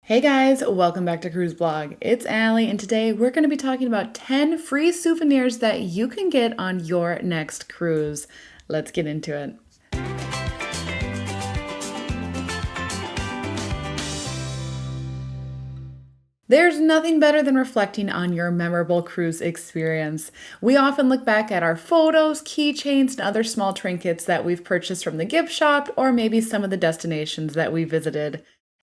Hey guys, welcome back to Cruise Blog. It's Allie, and today we're going to be talking about 10 free souvenirs that you can get on your next cruise. Let's get into it. There's nothing better than reflecting on your memorable cruise experience. We often look back at our photos, keychains, and other small trinkets that we've purchased from the gift shop or maybe some of the destinations that we visited.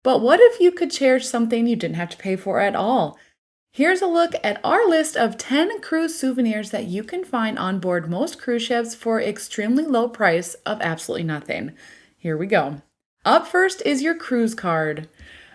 But what if you could cherish something you didn't have to pay for at all? Here's a look at our list of 10 cruise souvenirs that you can find on board most cruise ships for extremely low price of absolutely nothing. Here we go. Up first is your cruise card.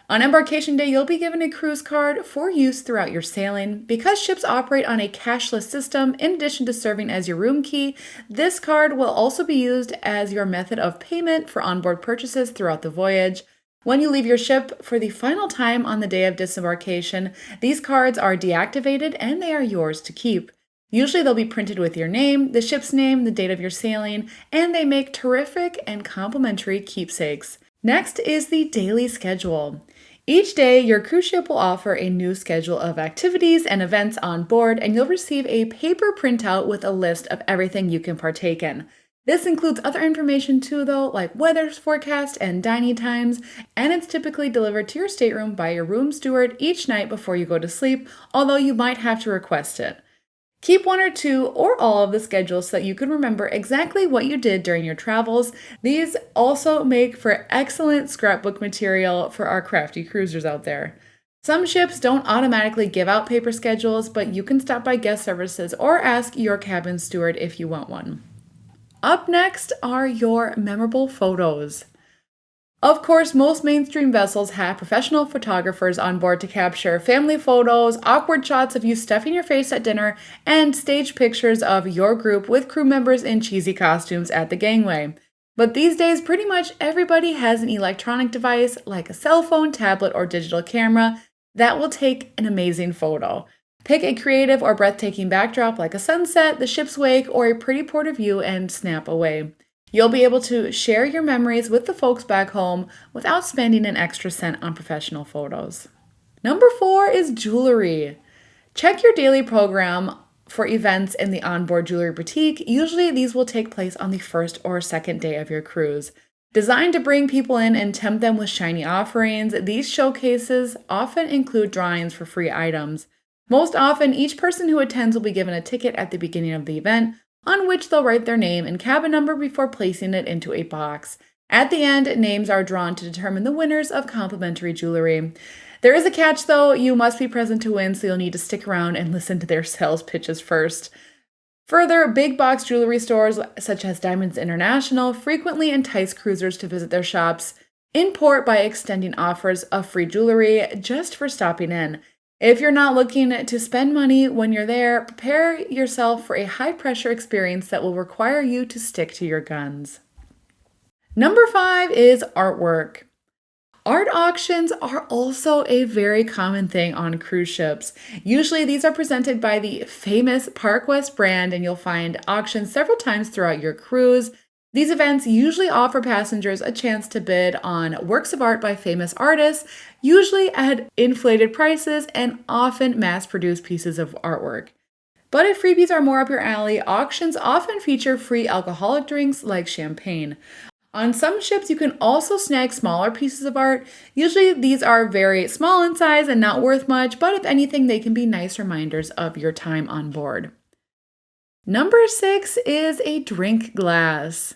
On embarkation day, you'll be given a cruise card for use throughout your sailing. Because ships operate on a cashless system, in addition to serving as your room key, this card will also be used as your method of payment for onboard purchases throughout the voyage. When you leave your ship for the final time on the day of disembarkation, these cards are deactivated and they are yours to keep. Usually they'll be printed with your name, the ship's name, the date of your sailing, and they make terrific and complimentary keepsakes. Next is the daily schedule. Each day, your cruise ship will offer a new schedule of activities and events on board, and you'll receive a paper printout with a list of everything you can partake in. This includes other information too, though, like weather forecast and dining times, and it's typically delivered to your stateroom by your room steward each night before you go to sleep, although you might have to request it. Keep one or two or all of the schedules so that you can remember exactly what you did during your travels. These also make for excellent scrapbook material for our crafty cruisers out there. Some ships don't automatically give out paper schedules, but you can stop by guest services or ask your cabin steward if you want one. Up next are your memorable photos. Of course, most mainstream vessels have professional photographers on board to capture family photos, awkward shots of you stuffing your face at dinner, and stage pictures of your group with crew members in cheesy costumes at the gangway. But these days, pretty much everybody has an electronic device like a cell phone, tablet, or digital camera that will take an amazing photo. Pick a creative or breathtaking backdrop like a sunset, the ship's wake, or a pretty port of view and snap away. You'll be able to share your memories with the folks back home without spending an extra cent on professional photos. Number 4 is jewelry. Check your daily program for events in the onboard jewelry boutique. Usually these will take place on the first or second day of your cruise. Designed to bring people in and tempt them with shiny offerings, these showcases often include drawings for free items. Most often, each person who attends will be given a ticket at the beginning of the event, on which they'll write their name and cabin number before placing it into a box. At the end, names are drawn to determine the winners of complimentary jewelry. There is a catch though, you must be present to win, so you'll need to stick around and listen to their sales pitches first. Further, big box jewelry stores such as Diamonds International frequently entice cruisers to visit their shops in port by extending offers of free jewelry just for stopping in. If you're not looking to spend money when you're there, prepare yourself for a high-pressure experience that will require you to stick to your guns. Number 5 is artwork. Art auctions are also a very common thing on cruise ships. Usually these are presented by the famous Park West brand, and you'll find auctions several times throughout your cruise. These events usually offer passengers a chance to bid on works of art by famous artists, usually at inflated prices and often mass-produced pieces of artwork. But if freebies are more up your alley, auctions often feature free alcoholic drinks like champagne. On some ships, you can also snag smaller pieces of art. Usually these are very small in size and not worth much, but if anything, they can be nice reminders of your time on board. Number 6 is a drink glass.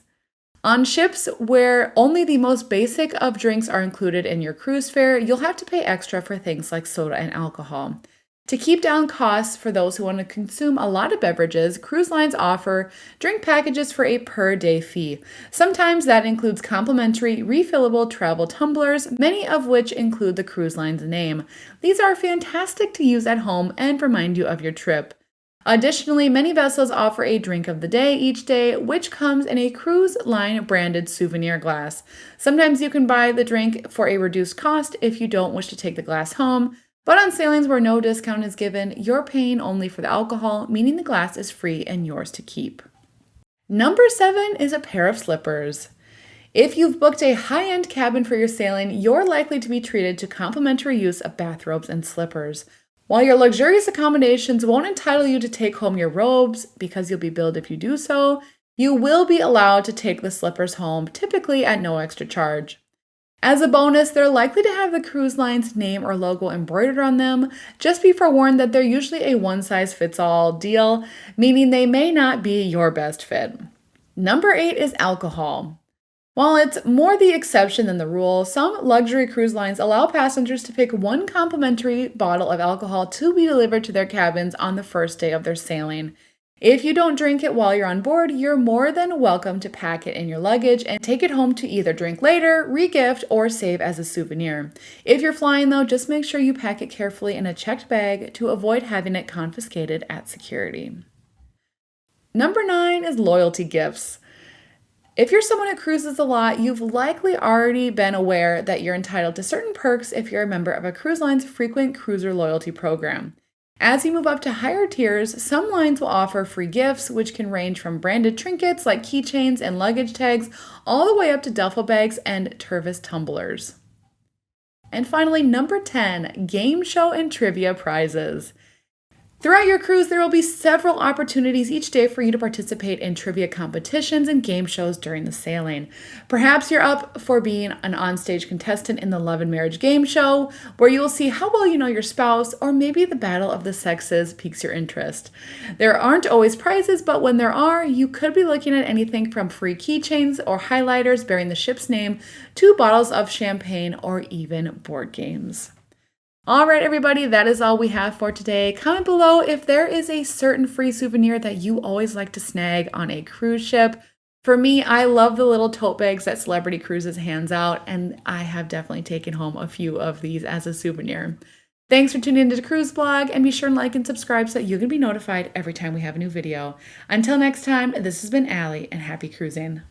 On ships where only the most basic of drinks are included in your cruise fare, you'll have to pay extra for things like soda and alcohol. To keep down costs for those who want to consume a lot of beverages, cruise lines offer drink packages for a per-day fee. Sometimes that includes complimentary, refillable travel tumblers, many of which include the cruise line's name. These are fantastic to use at home and remind you of your trip. Additionally, many vessels offer a drink of the day each day, which comes in a cruise line branded souvenir glass. Sometimes you can buy the drink for a reduced cost if you don't wish to take the glass home, but on sailings where no discount is given, you're paying only for the alcohol, meaning the glass is free and yours to keep. Number 7 is a pair of slippers. If you've booked a high-end cabin for your sailing, you're likely to be treated to complimentary use of bathrobes and slippers. While your luxurious accommodations won't entitle you to take home your robes, because you'll be billed if you do so, you will be allowed to take the slippers home, typically at no extra charge. As a bonus, they're likely to have the cruise line's name or logo embroidered on them. Just be forewarned that they're usually a one-size-fits-all deal, meaning they may not be your best fit. Number 8 is alcohol. While it's more the exception than the rule, some luxury cruise lines allow passengers to pick one complimentary bottle of alcohol to be delivered to their cabins on the first day of their sailing. If you don't drink it while you're on board, you're more than welcome to pack it in your luggage and take it home to either drink later, regift, or save as a souvenir. If you're flying though, just make sure you pack it carefully in a checked bag to avoid having it confiscated at security. Number 9 is loyalty gifts. If you're someone who cruises a lot, you've likely already been aware that you're entitled to certain perks if you're a member of a cruise line's frequent cruiser loyalty program. As you move up to higher tiers, some lines will offer free gifts, which can range from branded trinkets like keychains and luggage tags, all the way up to duffel bags and Tervis tumblers. And finally, number 10, game show and trivia prizes. Throughout your cruise, there will be several opportunities each day for you to participate in trivia competitions and game shows during the sailing. Perhaps you're up for being an onstage contestant in the Love and Marriage game show, where you will see how well you know your spouse, or maybe the battle of the sexes piques your interest. There aren't always prizes, but when there are, you could be looking at anything from free keychains or highlighters bearing the ship's name to bottles of champagne or even board games. All right, everybody, that is all we have for today. Comment below if there is a certain free souvenir that you always like to snag on a cruise ship. For me, I love the little tote bags that Celebrity Cruises hands out, and I have definitely taken home a few of these as a souvenir. Thanks for tuning into the Cruise Blog, and be sure to like and subscribe so that you can be notified every time we have a new video. Until next time, this has been Allie, and happy cruising.